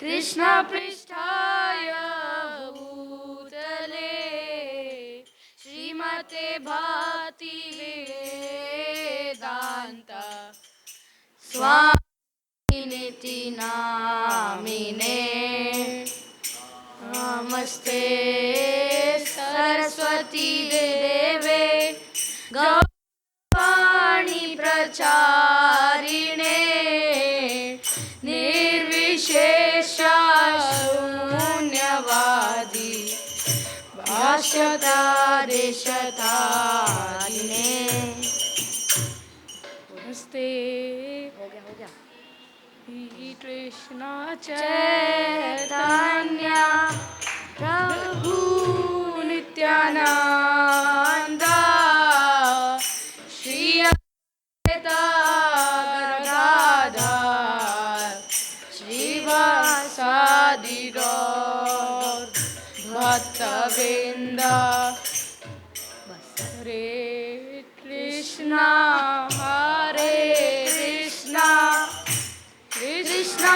कृष्णपृष्ठाय भूतले श्रीमते भक्तिवेदान्त स्वामिनिति नामिने नमस्ते सरस्वती देवे गौरवाणी प्रचारिणे निर्विशेषा शून्यवादी भाष्यतादेशतारिणे नमस्ते कृष्ण चैतन्य प्रभु नित्यानंद श्री अद्वैता गदाधर श्रीवासादि गौर भक्तवृंद हरे कृष्णा कृष्णा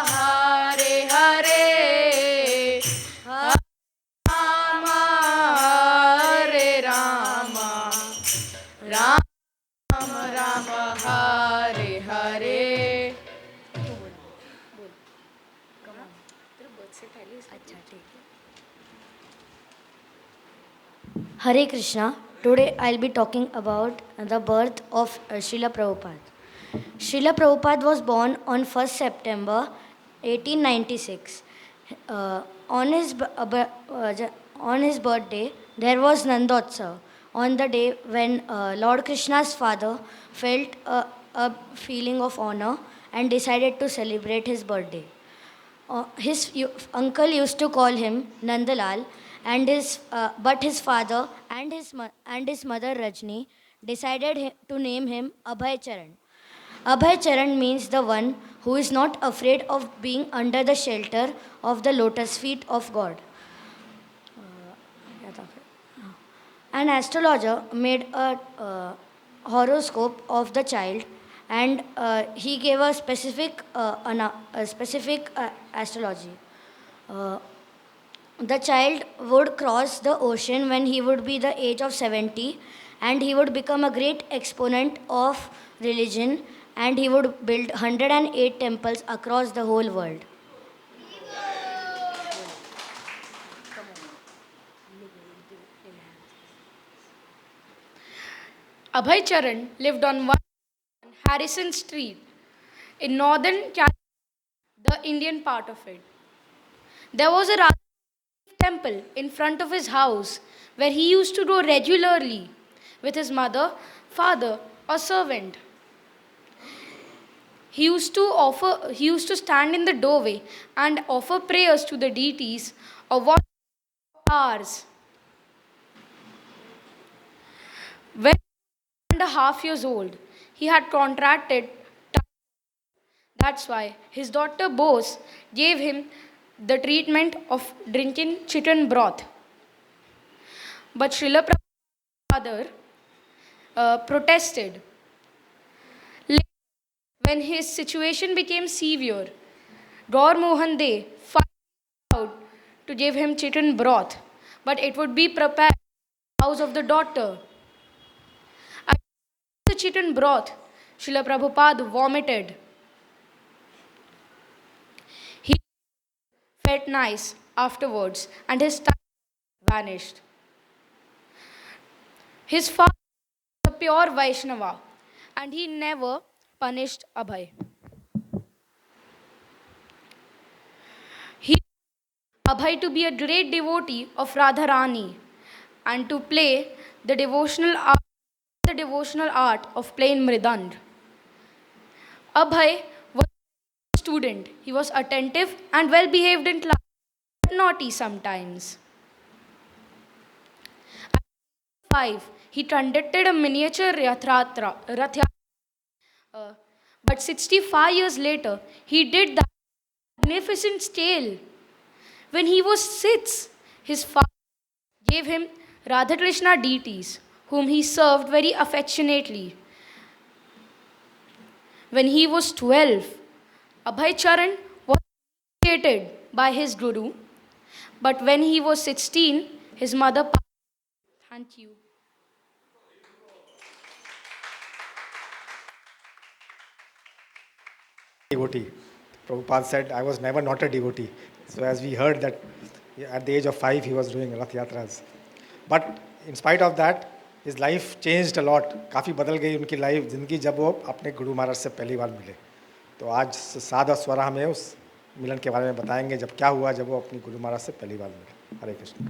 हरे हरे राम हरे Ram Ram Ram Hare Hare Hare Krishna. Today I'll be talking about the birth of Srila Prabhupada. Srila Prabhupada was born on 1st September 1896. On his birthday, there was Nandotsav. On the day when Lord Krishna's father felt a feeling of honor and decided to celebrate his birthday. His uncle used to call him Nandalal, but his father and his mother Rajni decided to name him Abhay Charan. Abhay Charan means the one who is not afraid of being under the shelter of the lotus feet of God. An astrologer made a horoscope of the child, and he gave a specific astrology. Uh, the child would cross the ocean when he would be the age of 70, and he would become a great exponent of religion, and he would build 108 temples across the whole world. Abhay Charan lived on 1 Harrison Street in northern California, the Indian part of it. There was a Radha temple in front of his house where he used to go regularly with his mother, father, or servant. He used to stand in the doorway and offer prayers to the deities of what hours. When 1.5 years old, he had contracted typhoid. That's why his daughter Bose gave him the treatment of drinking chicken broth. But Srila Prabhupada's father protested. When his situation became severe, Gaur Mohan De finally allowed to give him chicken broth, but it would be prepared in the house of the daughter. At the chicken broth, Srila Prabhupada vomited. He felt nice afterwards, and his typhoid vanished. His father was a pure Vaishnava, and he never punished Abhay. He Abhay to be a great devotee of Radharani and to play the devotional art of playing mridang. Abhay was a student. He was attentive and well behaved in class, but naughty sometimes. At 5, he conducted a miniature Rath Yatra. But 65 years later, he did that magnificent scale. When he was 6, his father gave him Radhakrishna deities, whom he served very affectionately. When he was 12, Abhay Charan was educated by his guru, but when he was 16, his mother passed. Thank you. Devotee. Prabhupada said, I was never not a devotee. So as we heard that at the age of 5 he was doing Rath Yatras. But in spite of that, his life changed a lot. काफ़ी बदल गई उनकी life ज़िंदगी जब वो अपने गुरु महाराज से पहली बार मिले. तो आज साध और स्वरा हमें उस मिलन के बारे में बताएंगे जब क्या हुआ जब वो अपने गुरु महाराज से पहली बार मिले. हरे Krishna.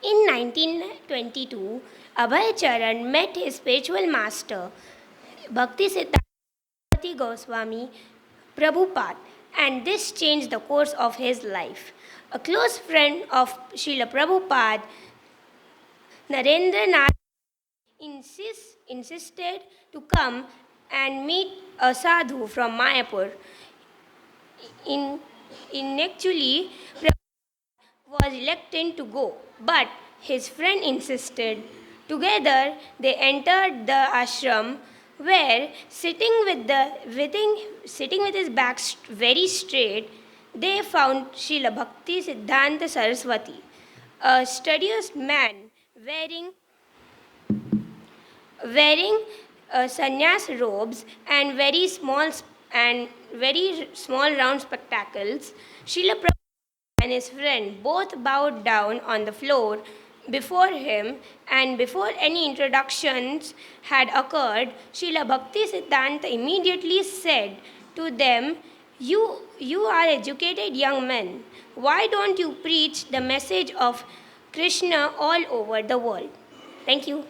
In 1922, Abhay Charan met his spiritual master, Bhakti Siddhanta Goswami Prabhupada, and this changed the course of his life. A close friend of Srila Prabhupada, Narendra Nath, insisted to come and meet a sadhu from Mayapur. Actually, was reluctant to go, but his friend insisted. Together, they entered the ashram, where sitting with his back very straight, they found Srila Bhakti Siddhanta Saraswati, a studious man wearing sannyas robes and very small round spectacles. Srila Prabhupada and his friend both bowed down on the floor before him, and before any introductions had occurred, Srila Bhakti Siddhanta immediately said to them, You are educated young men. Why don't you preach the message of Krishna all over the world? Thank you.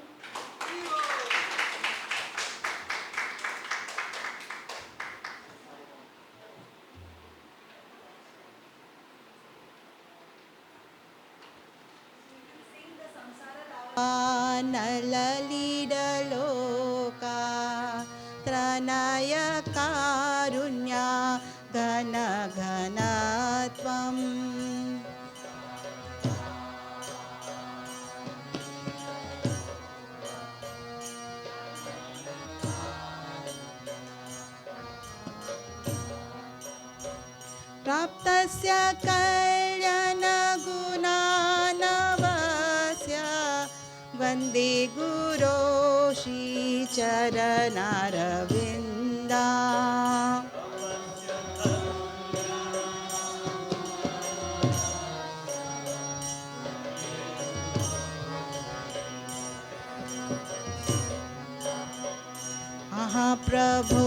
नललीडलोका त्रनय Karunya घन घनत्वम् प्राप्तस्य कल्याणगुणानवस्य वन्दे गुरो श्रीचरणारविन्दा महाप्रभो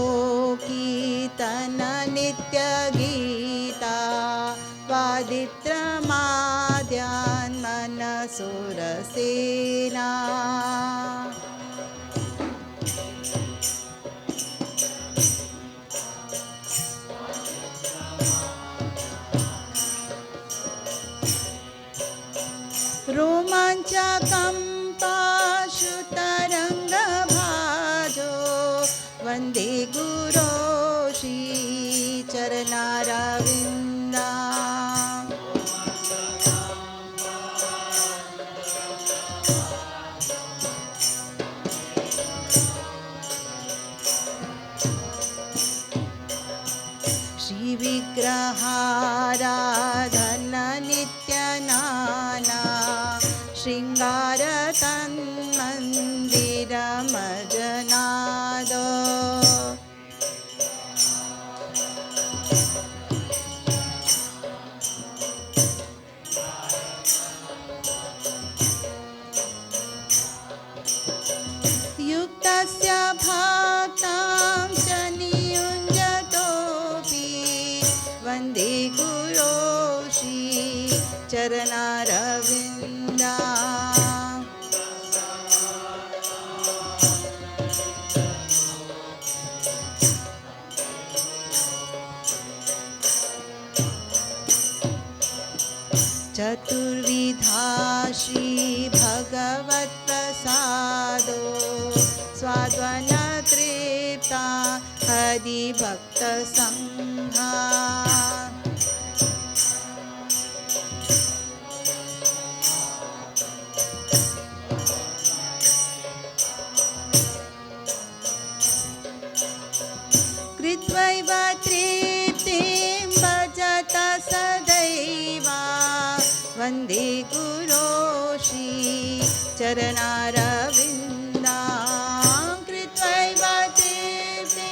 कीर्तन नित्य गीता वादित्रमाद्यान् मनसुरसेना रोमाञ्चकम्पाश्रुतरङ्गभाजो वन्दे गुरो श्रीचरणारविन्दा श्रीविग्रहाराधन नित्यनाना शृङ्गारतन्मन्दिरमजनाद युक्तस्य भक्तां च नियुञ्जतोऽपि वन्दे गुरो श्रीचरणारविन्दा चतुर्विधा श्रीभगवत्प्रसादो स्वाद्वनतृप्ता हरिभक्तसङ्घा कृत्वैव त्रि वन्दे गुरो श्रीचरणारविन्दां कृत्वैव तीर्थे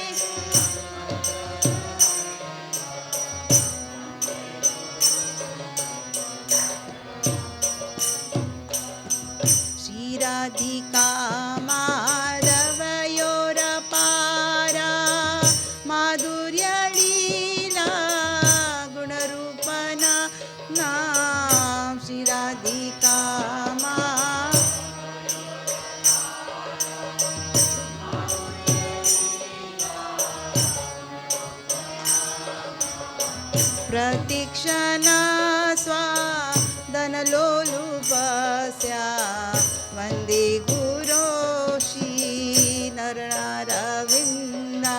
श्रीराधिका माधवयोरपारा माधुर्यलीला गुणरूपना नाम श्रीराधिका प्रतीक्षणा स्वादनलोलुपस्या वन्दे गुरो श्रीनरनारविन्दा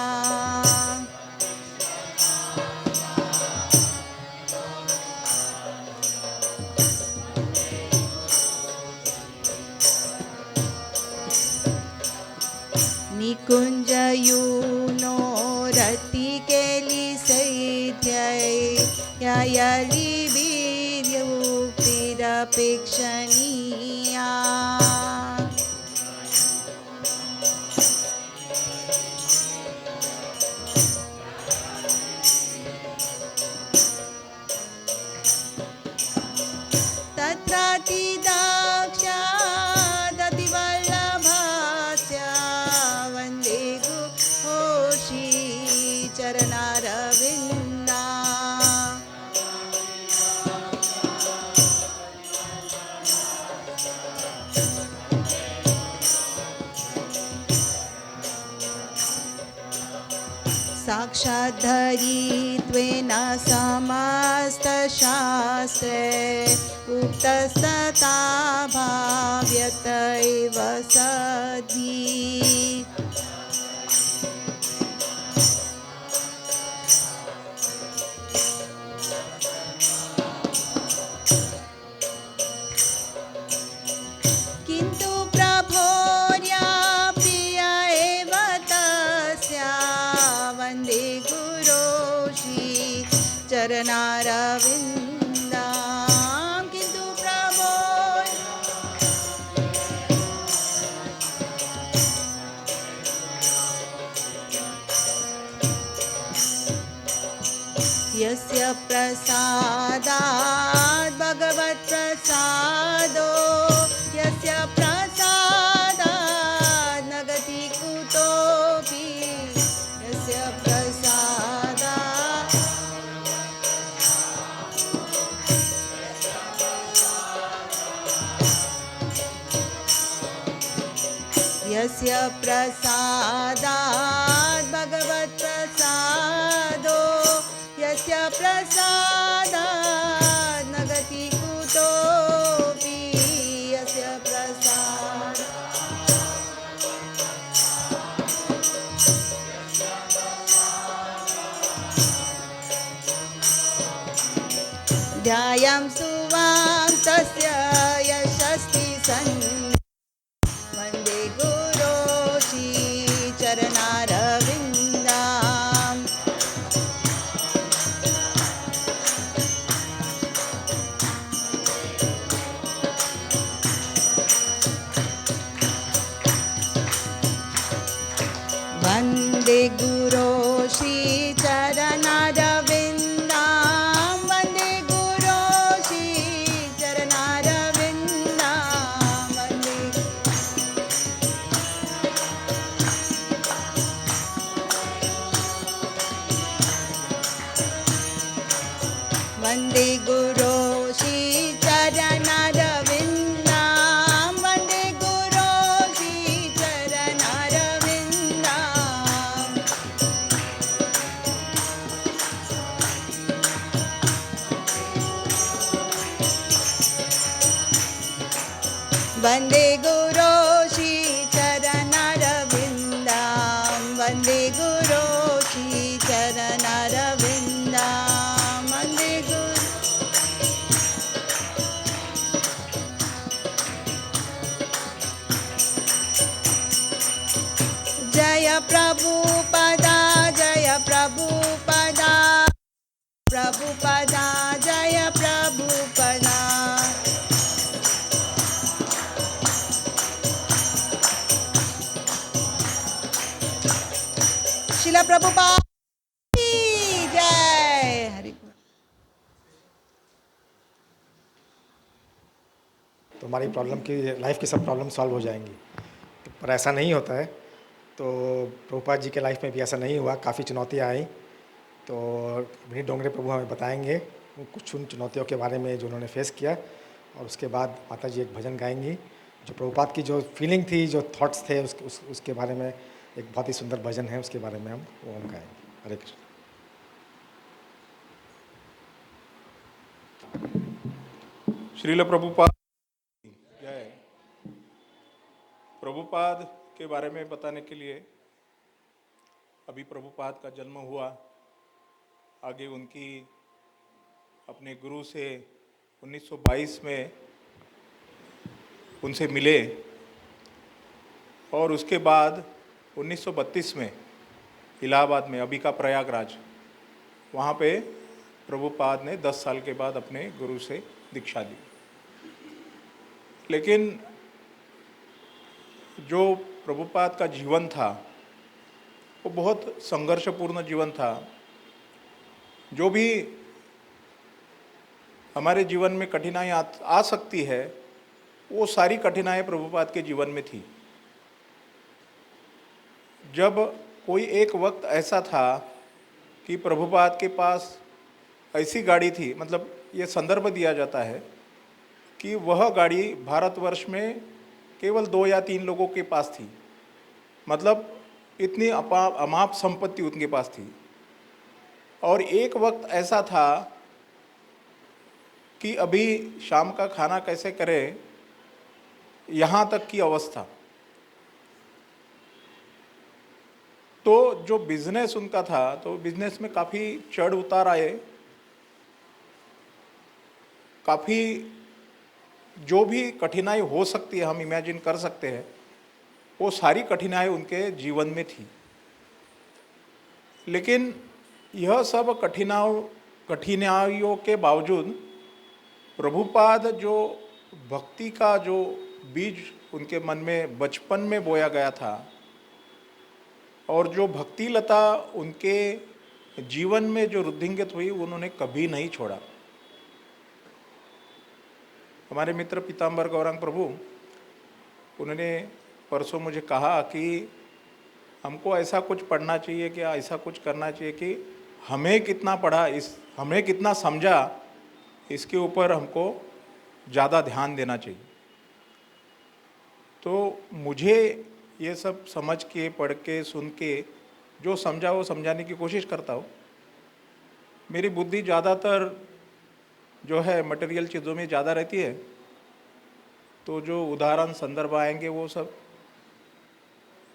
निकुञ्जयूनो रतिकेलि सैध्यै ययलि वीर्योक्तिरपेक्षणीया तत्रातिदाक्षादतिवल्लभास्या वन्दे गुरो श्रीचरणारविन्दा साक्षाद्धरित्वेन समस्तशास्त्रे उक्तस्तथा भाव्यत एव सद्धि किन्तु प्रभोर्या प्रिया एव तस्या वन्दे गुरो श्रीचरणारविन्दां किन्तु प्रभो यस्य प्रसादात् भगवत्प्रसादो यस्य प्रसादात् न गति कुतोऽपि यस्य प्रसादात् यस्य प्रसादात् भगवत्प्रसादो यस्य प्रसादात् न गति कुतोऽपि यस्य प्रसादात् ध्यायां सुवां तस्य यशस्ति सन् वन्दे गुरो श्रीचरणारविन्दाम् वन्दे गुरो श्रीचरणारविन्दां वन्दे गुरो श्रीचरणारविन्दां वन्दे गुरो श्रीचरणारविन्दां वन्दे गुरो श्रीचरणारविन्दाम् वन्दे गुरो श्रीचरणारविन्दां वन्दे गुरो श्रीचरणारविन्दां वन्दे गुरो जय प्रभुपदा जय प्रभुपदा प्रभुपदा जय प्रभुपदा प्रभुपाद की जय। हरि बोल। तो हमारी प्रॉब्लम की लाइफ की सब प्रॉब्लम सॉल्व हो जाएंगी, पर ऐसा नहीं होता है। तो प्रभुपाद जी के लाइफ में भी ऐसा नहीं हुआ, काफ़ी चुनौतियाँ आई। तो विनीत डोंगरे प्रभु हमें बताएंगे कुछ उन चुनौतियों के बारे में जो उन्होंने फेस किया, और उसके बाद माता जी एक भजन गाएंगी जो प्रभुपाद की जो फीलिंग थी, जो थॉट्स थे, उसके बारे में एक बहुत ही सुंदर भजन है, उसके बारे में हम गाएंगे। हरे कृष्ण। श्रील प्रभुपाद जय। प्रभुपाद के बारे में बताने के लिए, अभी प्रभुपाद का जन्म हुआ, आगे उनकी अपने गुरु से 1922 में उनसे मिले, और उसके बाद 1932 में इलाहाबाद में, अभी का प्रयागराज, वहाँ पे प्रभुपाद ने 10 साल के बाद अपने गुरु से दीक्षा ली। लेकिन जो प्रभुपाद का जीवन था वो बहुत संघर्षपूर्ण जीवन था। जो भी हमारे जीवन में कठिनाई आ सकती है, वो सारी कठिनाई प्रभुपाद के जीवन में थी। जब कोई एक वक्त ऐसा था कि प्रभुपाद के पास ऐसी गाड़ी थी, मतलब ये संदर्भ दिया जाता है कि वह गाड़ी भारतवर्ष में केवल 2 या 3 लोगों के पास थी, मतलब इतनी अमाप संपत्ति उनके पास थी। और एक वक्त ऐसा था कि अभी शाम का खाना कैसे करें, यहाँ तक की अवस्था। तो जो बिजनेस उनका था, तो बिजनेस में काफ़ी चढ़ उतार आए, काफ़ी जो भी कठिनाई हो सकती है हम इमेजिन कर सकते हैं, वो सारी कठिनाई उनके जीवन में थी। लेकिन यह सब कठिनाइयों के बावजूद प्रभुपाद जो भक्ति का जो बीज उनके मन में बचपन में बोया गया था, और जो भक्ति लता उनके जीवन में जो रुद्धिंगित हुई, उन्होंने कभी नहीं छोड़ा। हमारे मित्र पीताम्बर गौरांग प्रभु, उन्होंने परसों मुझे कहा कि हमको ऐसा कुछ पढ़ना चाहिए, कि ऐसा कुछ करना चाहिए कि हमें कितना पढ़ा, हमें कितना समझा, इसके ऊपर हमको ज़्यादा ध्यान देना चाहिए। तो मुझे ये सब समझ के, पढ़ के, सुन के जो समझा वो समझाने की कोशिश करता हूँ। मेरी बुद्धि ज़्यादातर जो है मटेरियल चीज़ों में ज़्यादा रहती है, तो जो उदाहरण संदर्भ आएंगे वो सब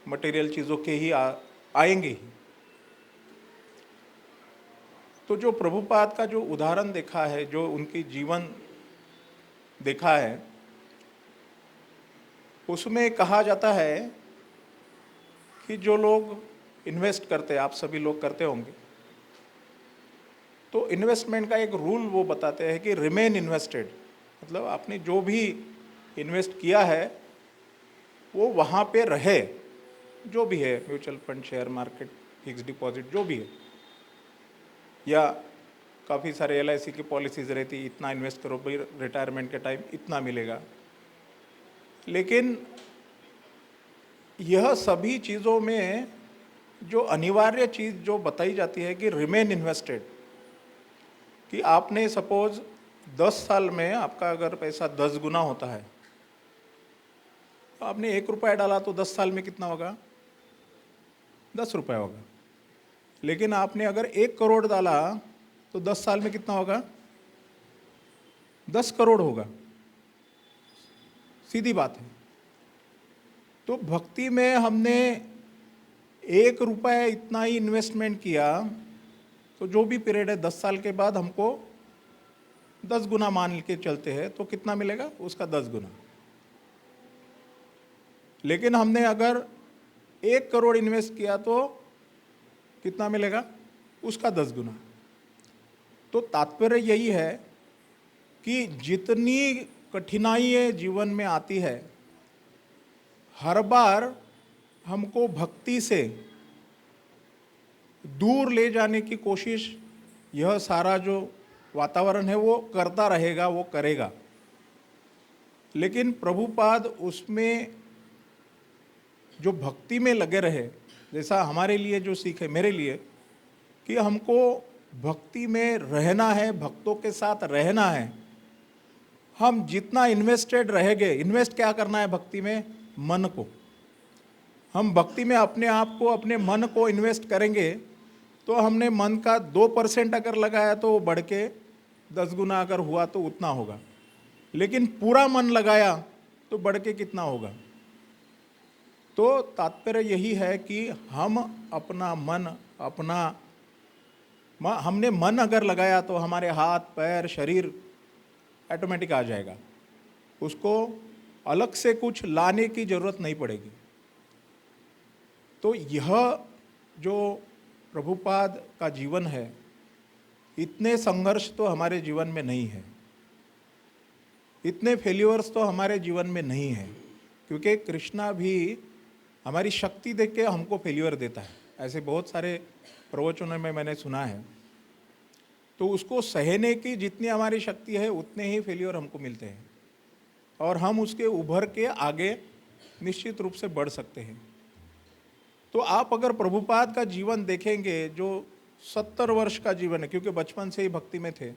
मटेरियल चीज़ों के ही आएंगे ही। तो जो प्रभुपाद का जो उदाहरण देखा है, जो उनकी जीवन देखा है, उसमें कहा जाता है कि जो लोग इन्वेस्ट करते हैं, आप सभी लोग करते होंगे, तो इन्वेस्टमेंट का एक रूल वो बताते हैं कि रिमेन इन्वेस्टेड, मतलब आपने जो भी इन्वेस्ट किया है वो वहाँ पे रहे, जो भी है, mutual fund, share market, fix deposit, जो भी है, या काफ़ी सारे LIC की पॉलिसीज़ रहती, इतना इन्वेस्ट करो भाई, रिटायरमेंट के टाइम इतना मिलेगा। लेकिन यह सभी चीज़ों में जो अनिवार्य चीज़ जो बताई जाती है कि रिमेन इन्वेस्टेड, कि आपने सपोज 10 साल में आपका अगर पैसा 10 गुना होता है, तो आपने 1 रुपया डाला तो 10 साल में कितना होगा? 10 रुपया होगा। लेकिन आपने अगर 1 करोड़ डाला तो 10 साल में कितना होगा? 10 करोड़ होगा। सीधी बात है। तो भक्ति में हमने 1 रुपया इतना ही इन्वेस्टमेंट किया, तो जो भी पीरियड है 10 साल के बाद हमको 10 गुना मान के चलते हैं, तो कितना मिलेगा? उसका 10 गुना। लेकिन हमने अगर 1 करोड़ इन्वेस्ट किया तो कितना मिलेगा? उसका 10 गुना। तो तात्पर्य यही है कि जितनी कठिनाइयाँ जीवन में आती है, हर बार हमको भक्ति से दूर ले जाने की कोशिश यह सारा जो वातावरण है वो करता रहेगा, वो करेगा। लेकिन प्रभुपाद उसमें जो भक्ति में लगे रहे, जैसा हमारे लिए जो सीख है, मेरे लिए, कि हमको भक्ति में रहना है, भक्तों के साथ रहना है। हम जितना इन्वेस्टेड रहेंगे, इन्वेस्ट क्या करना है भक्ति में? मन को। हम भक्ति में अपने आप को, अपने मन को इन्वेस्ट करेंगे तो हमने मन का 2% अगर लगाया तो वो बढ़ के 10 गुना अगर हुआ तो उतना होगा, लेकिन पूरा मन लगाया तो बढ़ के कितना होगा? तो तात्पर्य यही है कि हम अपना मन, हमने मन अगर लगाया तो हमारे हाथ पैर शरीर ऑटोमेटिक आ जाएगा, उसको अलग से कुछ लाने की ज़रूरत नहीं पड़ेगी। तो यह जो प्रभुपाद का जीवन है, इतने संघर्ष तो हमारे जीवन में नहीं है, इतने फेल्यूर्स तो हमारे जीवन में नहीं है, क्योंकि कृष्णा भी हमारी शक्ति देख के हमको फेल्यूर देता है। ऐसे बहुत सारे प्रवचनों में मैंने सुना है। तो उसको सहने की जितनी हमारी शक्ति है उतने ही फेल्यूर हमको मिलते हैं, और हम उसके उभर के आगे निश्चित रूप से बढ़ सकते हैं। तो आप अगर प्रभुपाद का जीवन देखेंगे, जो 70 वर्ष का जीवन है, क्योंकि बचपन से ही भक्ति में थे,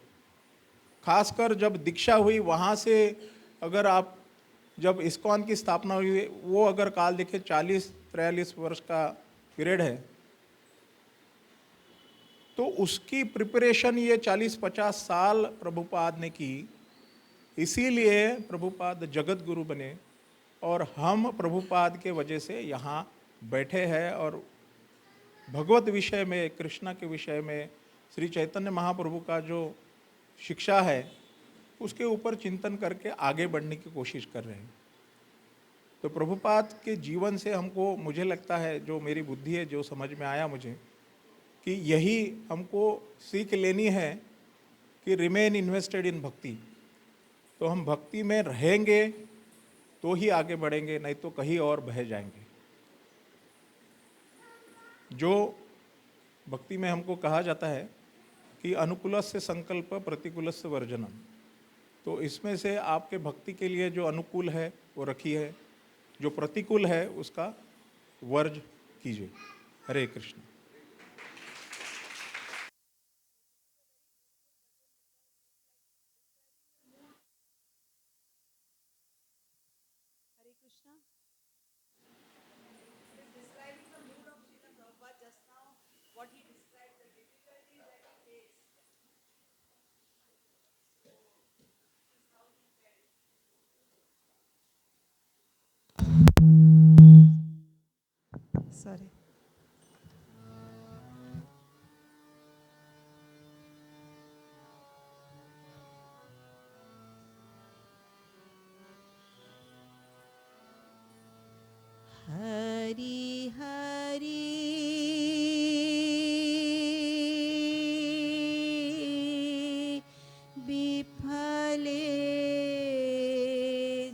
खासकर जब दीक्षा हुई वहाँ से, अगर आप जब इस्कॉन की स्थापना हुई वो अगर काल देखें 40-43 वर्ष का पीरियड है, तो उसकी प्रिपरेशन ये 40-50 साल प्रभुपाद ने की। इसीलिए प्रभुपाद जगत गुरु बने, और हम प्रभुपाद के वजह से यहाँ बैठे हैं और भगवत विषय में, कृष्णा के विषय में, श्री चैतन्य महाप्रभु का जो शिक्षा है उसके ऊपर चिंतन करके आगे बढ़ने की कोशिश कर रहे हैं। तो प्रभुपाद के जीवन से हमको, मुझे लगता है, जो मेरी बुद्धि है, जो समझ में आया मुझे, कि यही हमको सीख लेनी है कि रिमेन इन्वेस्टेड इन भक्ति। तो हम भक्ति में रहेंगे तो ही आगे बढ़ेंगे, नहीं तो कहीं और बह जाएंगे। जो भक्ति में हमको कहा जाता है कि अनुकूलस्य संकल्प प्रतिकूलस्य वर्जनम, तो इसमें से आपके भक्ति के लिए जो अनुकूल है वो रखिए, जो प्रतिकूल है उसका वर्ज कीजिए। हरे Krishna. Sorry. Hari Hari Bifale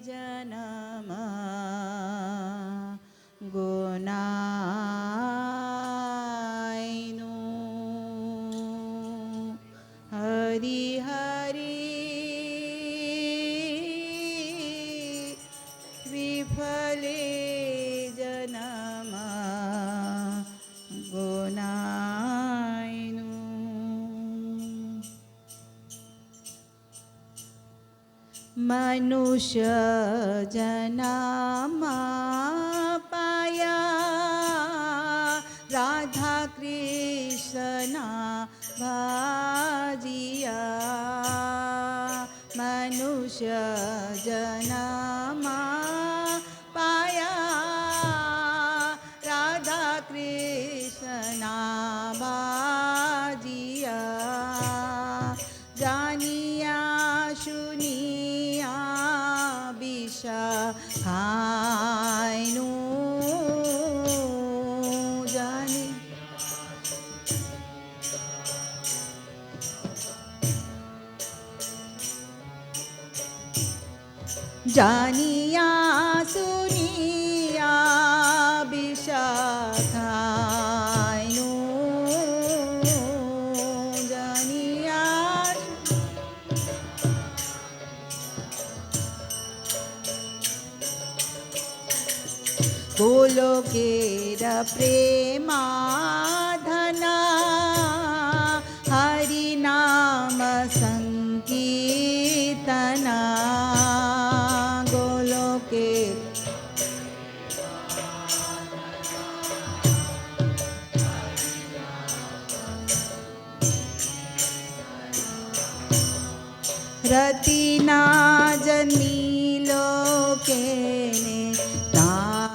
Janama Gunainu Hari Hari Vifale Janama Gunainu Manusya Janama Paya Radha Krishna Bhajiya Manusya Janama Paya Radha Krishna Bhajiya Janiya Shuniya Bisha Khainu Jani Janiya Suniya Bisha Khainu गोलोकेर प्रेमाधना हरिनाम संकीर्तना गोलोकेर रतिना जन्मीलो केने ताय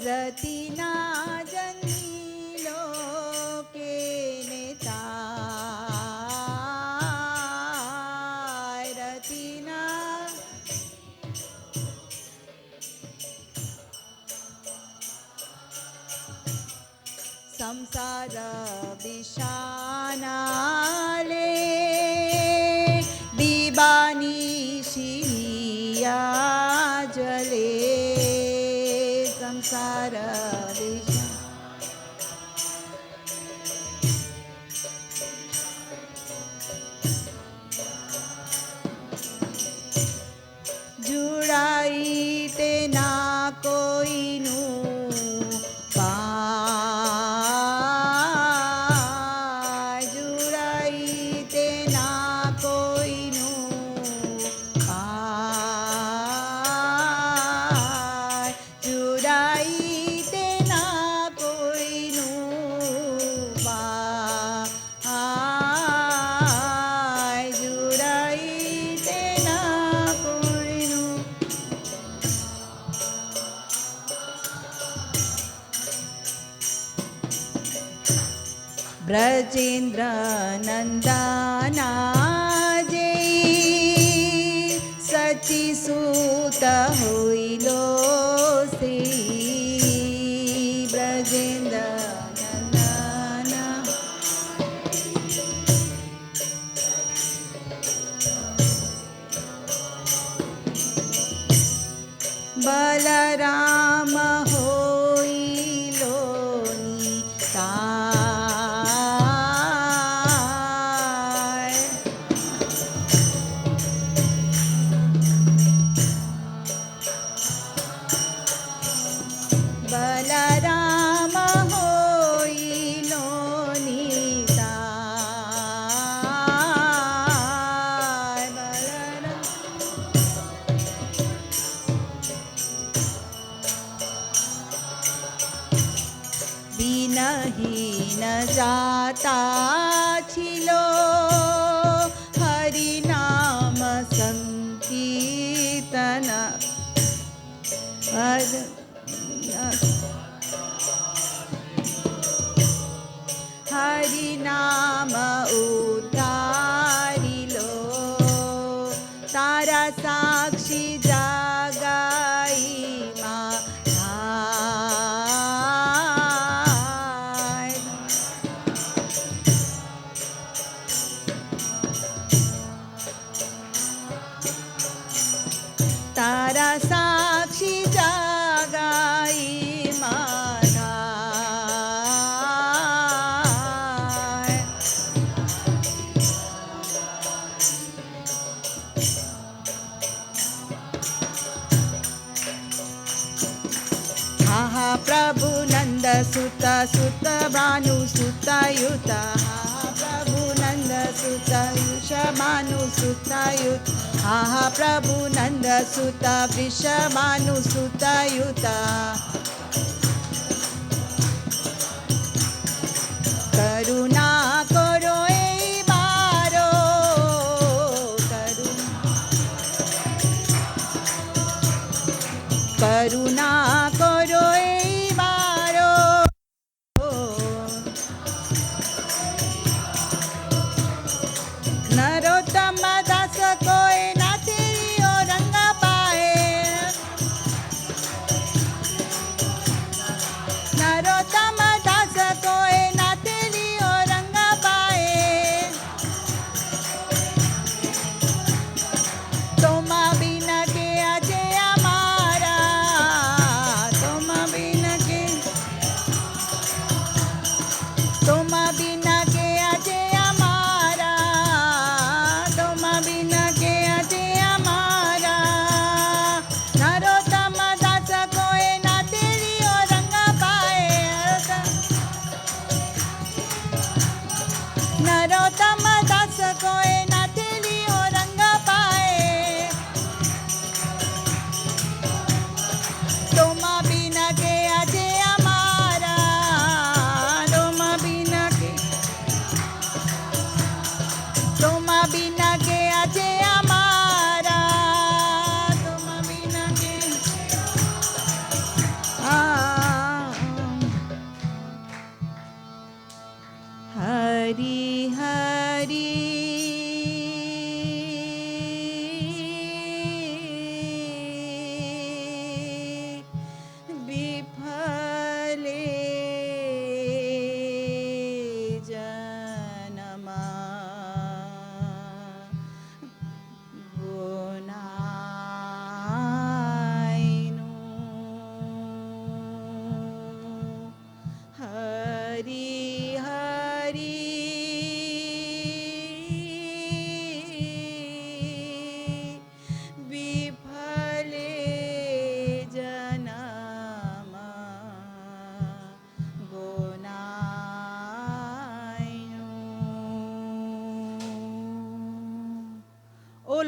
रतिना जन्मीलो केने ताय रतिना संसार विशानाले दीवानी शिया जले संसार विशा जुड़ाई तेना कोई नू पाय जुड़ाई तेना कोई नू पाय जुड़ाई तेना कोई नू पाय जुड़ाई तेना कोई नू ब्रजेंद्र नंदना जय सची सूत होइलो से ब्रजेंद्र नंदना बलराम होइलो निताय बलराम होइलो निताय बलराम বিনহীন যাতা ছিল হরিনাম সংকীর্তন হরিনাম উদ্ধারিল তারা সাক্ষী জাগাই মা तारा साक्षी जागाई माधा हा प्रभु नंद सुत सुत भानु सुतायुत हा प्रभु नंद सुत युषमानु सुतायुत हा प्रभु नंद सुत विषमानु सुतायुत करुणा करो ए बारो करुणा करो ए बारो नरोत्तम दास कोई ना तेरी ओ रंग पाए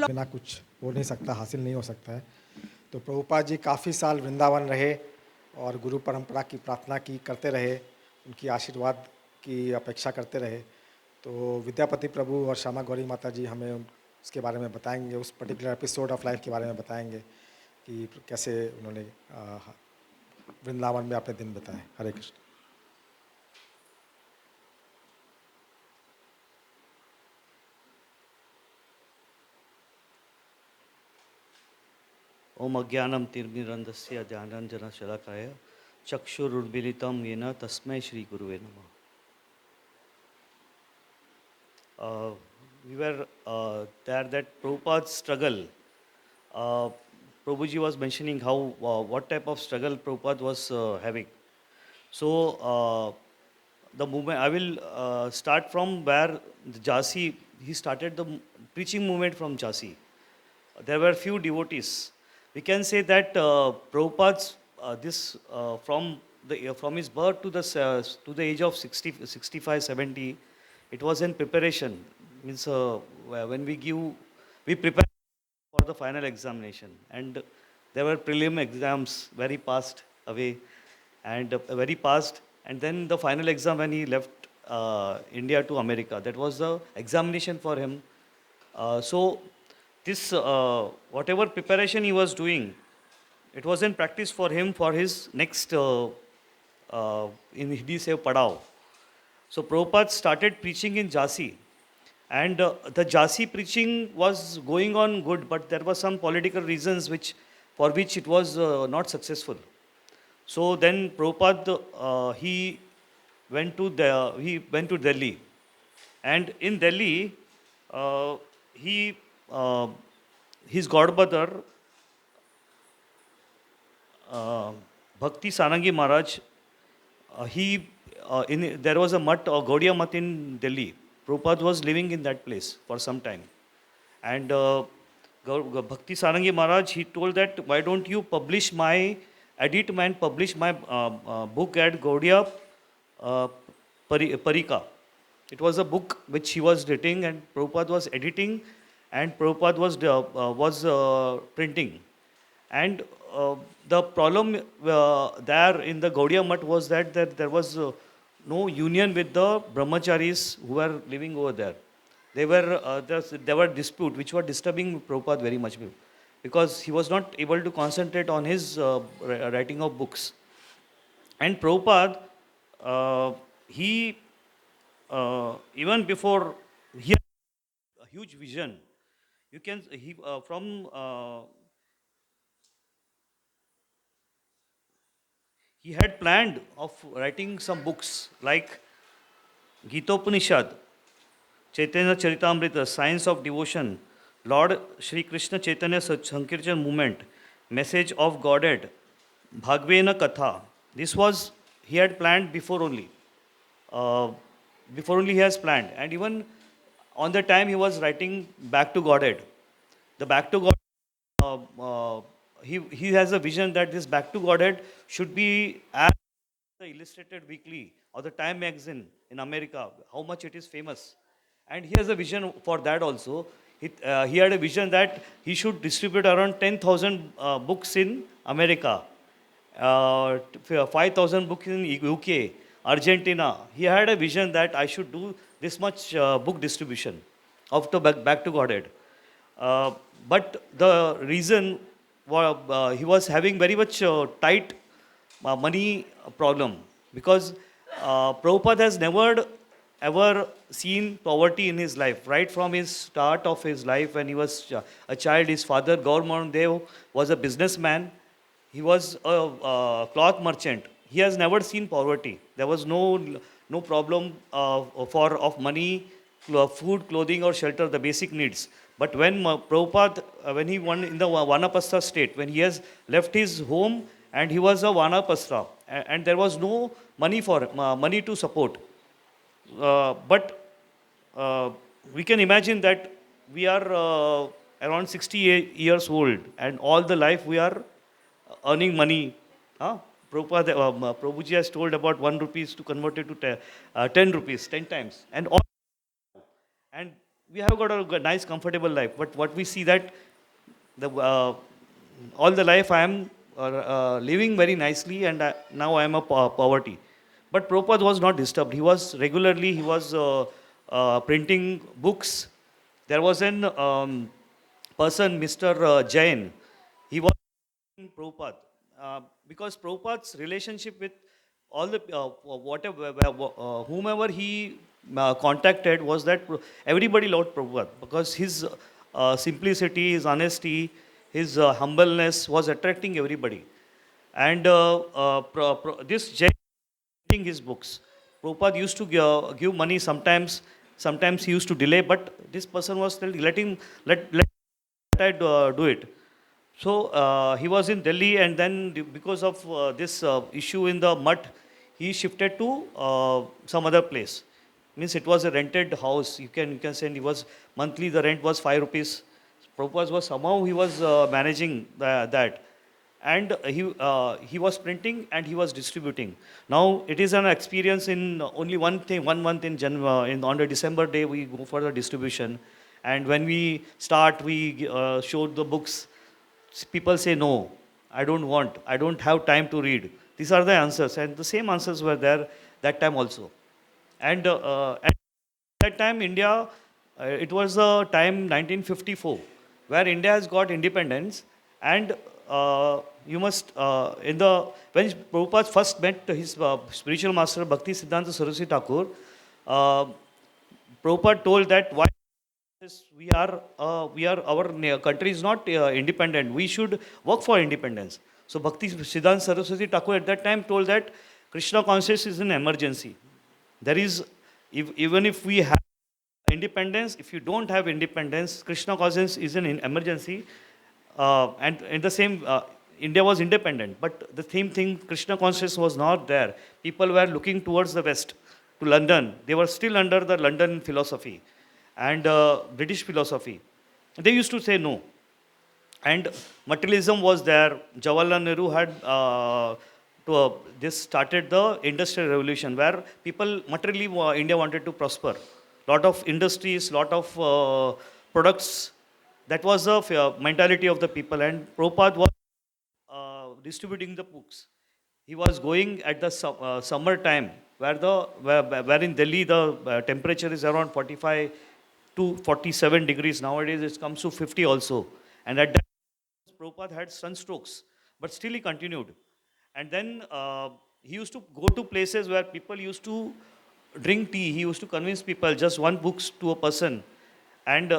बिना कुछ हो नहीं सकता, हासिल नहीं हो सकता है। तो प्रभुपाद जी काफ़ी साल वृंदावन रहे और गुरु परंपरा की प्रार्थना की करते रहे, उनकी आशीर्वाद की अपेक्षा करते रहे। तो विद्यापति प्रभु और श्यामा गौरी माता जी हमें उसके बारे में बताएंगे, उस पर्टिकुलर एपिसोड ऑफ लाइफ के बारे में बताएंगे कि कैसे उन्होंने वृंदावन में अपने दिन बताए। हरे कृष्ण। ओम अज्ञानम तिर्मिरंधस्य ज्ञानांजनशलाकाय चक्षुरुन्मीलितं येन तस्मै श्री गुरुवे नमः। We were there that Prabhupada's struggle. Prabhuji was mentioning how what type of struggle Prabhupada was having. So the movement I will start from where Jhansi, he started the preaching movement from Jhansi. There were few devotees. We can say that Prabhupada's from his birth to the age of 60, 65, 70, it was in preparation. Means when we prepare for the final examination, and there were prelim exams where he passed away, and where he passed, and then the final exam when he left India to America. That was the examination for him. So this whatever preparation he was doing, it was in practice for him for his next in Hindi say Padav. So Prabhupada started preaching in Jhansi, and the Jhansi preaching was going on good, but there were some political reasons for which it was not successful. So then Prabhupada he went to Delhi, and in Delhi he his godmother Bhakti Sarangi Maharaj, there was a mutt or Gaudiya Mutt in Delhi. Prabhupada was living in that place for some time. And Bhakti Sarangi Maharaj, he told that, why don't you edit and publish my book at Gaudiya Parika. It was a book which he was writing and Prabhupada was editing and Prabhupada was printing. And the problem there in the Gaudiya Mutt was that there was no union with the brahmacharis who were living over there. There were disputes which were disturbing Prabhupada very much because he was not able to concentrate on his writing of books. And Prabhupada, he even before he had a huge vision. You can he from he had planned of writing some books like Gitopanishad, Chaitanya Charitamrita, Science of Devotion, Lord Shri Krishna Chaitanya Sankirtan Movement, Message of Godhead, Bhagavena Katha. This was he had planned before only. Before only he has planned, and even on the time he was writing Back to Godhead. The Back to God, he has a vision that this Back to Godhead should be as the Illustrated Weekly or the Time magazine in America, how much it is famous. And he has a vision for that also. He had a vision that he should distribute around 10,000 books in America, 5,000 books in UK, Argentina. He had a vision that I should do this much book distribution of the Back to Godhead. But the reason he was having very much tight money problem because Prabhupada has never ever seen poverty in his life. Right from his start of his life when he was a child, his father Gaur Mohan Dev was a businessman. He was a cloth merchant. He has never seen poverty. There was no problem of money, food, clothing or shelter, the basic needs. But when Prabhupada, when he won in the Vanapasta state, when he has left his home and he was a Vanapasta, and there was no money money to support. But we can imagine that we are around 60 years old, and all the life we are earning money. Prabhuji has told about 1 rupees to convert it to 10 rupees, 10 times. And we have got a nice, comfortable life. But what we see that the all the life I am living very nicely, and now I am a poverty. But Prabhupada was not disturbed. He was regularly, he was printing books. There was an person, Mr. Jain. He was in Prabhupada. Because Prabhupada's relationship with all the whatever whomever he contacted was that everybody loved Prabhupada because his simplicity, his honesty, his humbleness was attracting everybody. And this Jain reading his books. Prabhupada used to give money sometimes. Sometimes he used to delay, but this person was telling, let I do it. So he was in Delhi, and then because of this issue in the mud, he shifted to some other place. Means it was a rented house. You can say he was monthly. The rent was 5 rupees. Prabhupada was somehow he was managing that, and he was printing and he was distributing. Now it is an experience in only one thing. 1 month in on the December day we go for the distribution, and when we start we showed the books. People say no, I don't want, I don't have time to read. These are the answers, and the same answers were there that time also. And at that time, India, it was the time 1954, where India has got independence, and you must in the when Prabhupada first met his spiritual master Bhakti Siddhanta Saraswati Thakur, uh, Prabhupada told that why we are our country is not independent. We should work for independence. So Bhakti Siddhanta Saraswati Thakur at that time told that Krishna consciousness is an emergency. There is, even if we have independence, if you don't have independence, Krishna consciousness is an emergency. And in the same, India was independent, but the same thing, Krishna consciousness was not there. People were looking towards the west, to London. They were still under the London philosophy and British philosophy. They used to say no. And materialism was there. Jawaharlal Nehru had this started the industrial revolution where people materially India wanted to prosper. Lot of industries, lot of products. That was the mentality of the people. And Prabhupada was distributing the books. He was going at the summer time where in Delhi the temperature is around 45 to 47 degrees. Nowadays it comes to 50 also. And at that time, Prabhupada had sunstrokes, but still he continued. And then he used to go to places where people used to drink tea. He used to convince people just one book to a person. And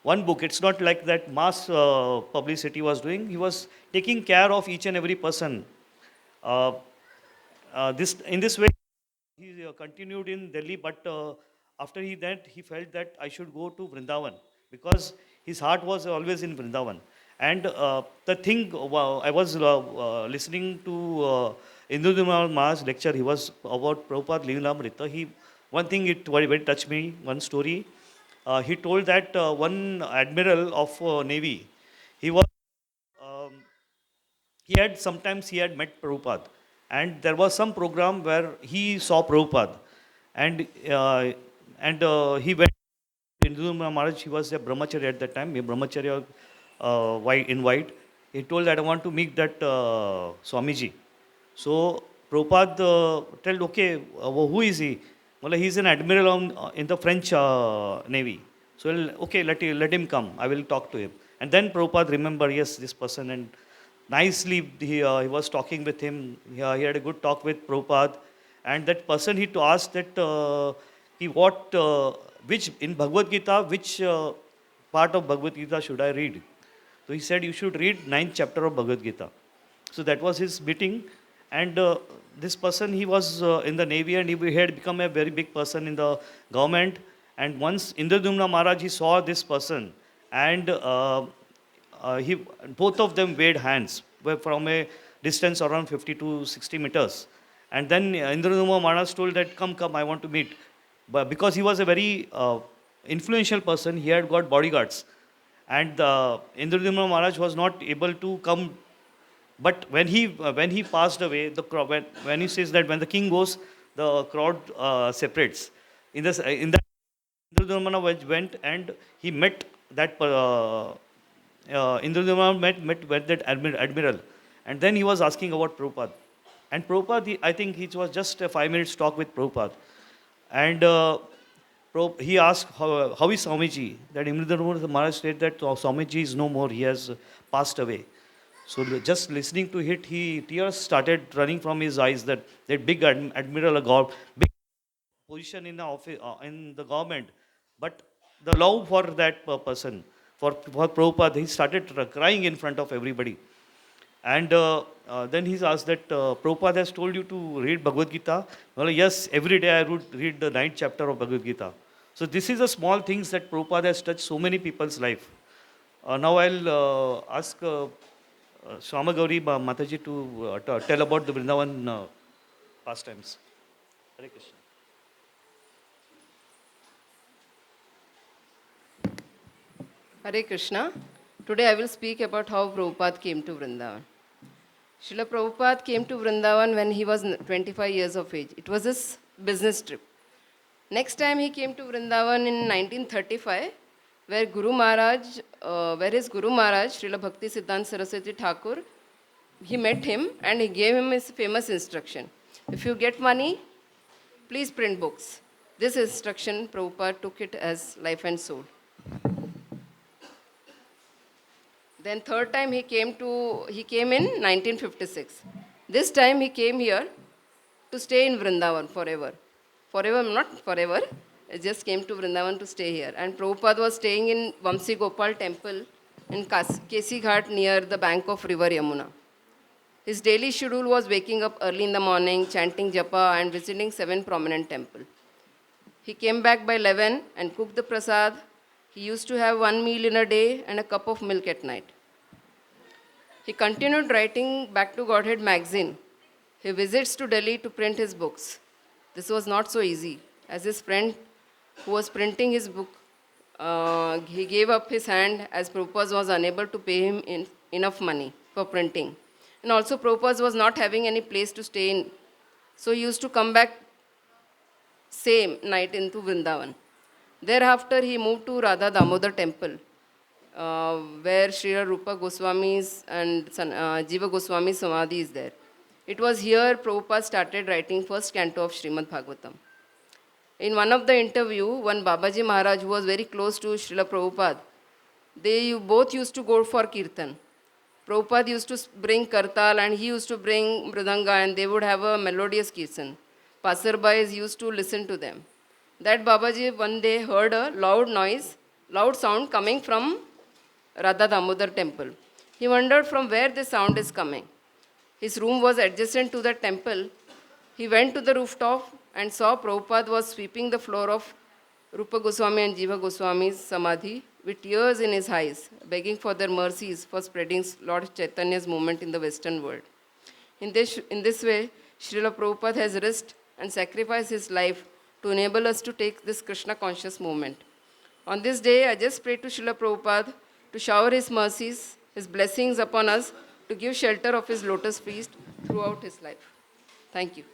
one book, it's not like that mass publicity was doing. He was taking care of each and every person. In this way, he continued in Delhi, but after he felt that I should go to Vrindavan because his heart was always in Vrindavan. And the thing, I was listening to Indudumar Maharaj's lecture. He was about Prabhupada Leelamrita. One thing it very touched me. One story. He told that one admiral of navy, he was um, he had met Prabhupada, and there was some program where he saw Prabhupada, and he went. Hindu Maharaj, he was a brahmacharya at that time, a brahmacharya white in white. He told that I want to meet that Swamiji. So Prabhupada told, okay, who is he? Well, he's an admiral in the French Navy. So, okay, let him come. I will talk to him. And then Prabhupada remembered, yes, this person. And nicely, he was talking with him. He had a good talk with Prabhupada. And that person, he asked that, which, in Bhagavad Gita, which part of Bhagavad Gita should I read? So he said, you should read 9th chapter of Bhagavad Gita. So that was his meeting. And this person, he was in the Navy and he had become a very big person in the government. And once Indradumna Maharaj, he saw this person and both of them weighed hands from a distance around 50 to 60 meters. And then Indradumna Maharaj told that, come, I want to meet. But because he was a very influential person, he had got bodyguards. And Indradumna Maharaj was not able to come. But when he passed away, the crowd, when he says that when the king goes, the crowd separates. In that Indradumna went and he met that Indradumna met that admiral, and then he was asking about Prabhupada. And Prabhupada, I think it was just a 5 minutes talk with Prabhupada. And he asked, how is Swamiji? That Indradumna Maharaj said that Swamiji is no more, he has passed away. So just listening to it, tears started running from his eyes. That big admiral, big position in the office, in the government, but the love for that person, for Prabhupada, he started crying in front of everybody. And then he's asked that Prabhupada has told you to read Bhagavad Gita. Well, yes, every day I would read the 9th chapter of Bhagavad Gita. So this is the small things that Prabhupada has touched so many people's life. Now I'll ask Shama Gauri Mataji to tell about the Vrindavan pastimes. Hare Krishna. Hare Krishna. Today I will speak about how Prabhupada came to Vrindavan. Srila Prabhupada came to Vrindavan when he was 25 years of age. It was his business trip. Next time he came to Vrindavan in 1935, where his Guru Maharaj, Srila Bhakti Siddhanta Saraswati Thakur, he met him and he gave him his famous instruction. If you get money, please print books. This instruction, Prabhupada took it as life and soul. Then third time he came in 1956. This time he came here to stay in Vrindavan forever. Forever, not forever. He just came to Vrindavan to stay here. And Prabhupada was staying in Vamsi Gopal temple in Kesi Ghat near the bank of river Yamuna. His daily schedule was waking up early in the morning, chanting japa and visiting 7 prominent temples. He came back by 11 and cooked the prasad. He used to have 1 meal in a day and a cup of milk at night. He continued writing Back to Godhead magazine. He visits to Delhi to print his books. This was not so easy, as his friend who was printing his book, he gave up his hand as Prabhupada was unable to pay him enough money for printing. And also Prabhupada was not having any place to stay in. So he used to come back same night into Vrindavan. Thereafter, he moved to Radha Damodar temple, where Srila Rupa Goswami's and Jiva Goswami's Samadhi is there. It was here Prabhupada started writing first canto of Srimad Bhagavatam. In one of the interview, one Babaji Maharaj, who was very close to Srila Prabhupada, they both used to go for kirtan. Prabhupada used to bring kartal and he used to bring mridanga, and they would have a melodious kirtan. Passerbys used to listen to them. That Babaji one day heard a loud sound coming from Radha Damodar temple. He wondered from where this sound is coming. His room was adjacent to the temple. He went to the rooftop and saw Prabhupada was sweeping the floor of Rupa Goswami and Jiva Goswami's Samadhi with tears in his eyes, begging for their mercies for spreading Lord Chaitanya's movement in the Western world. In this way, Srila Prabhupada has risked and sacrificed his life to enable us to take this Krishna conscious movement. On this day, I just pray to Srila Prabhupada to shower his mercies, his blessings upon us, to give shelter of his lotus feet throughout his life. Thank you.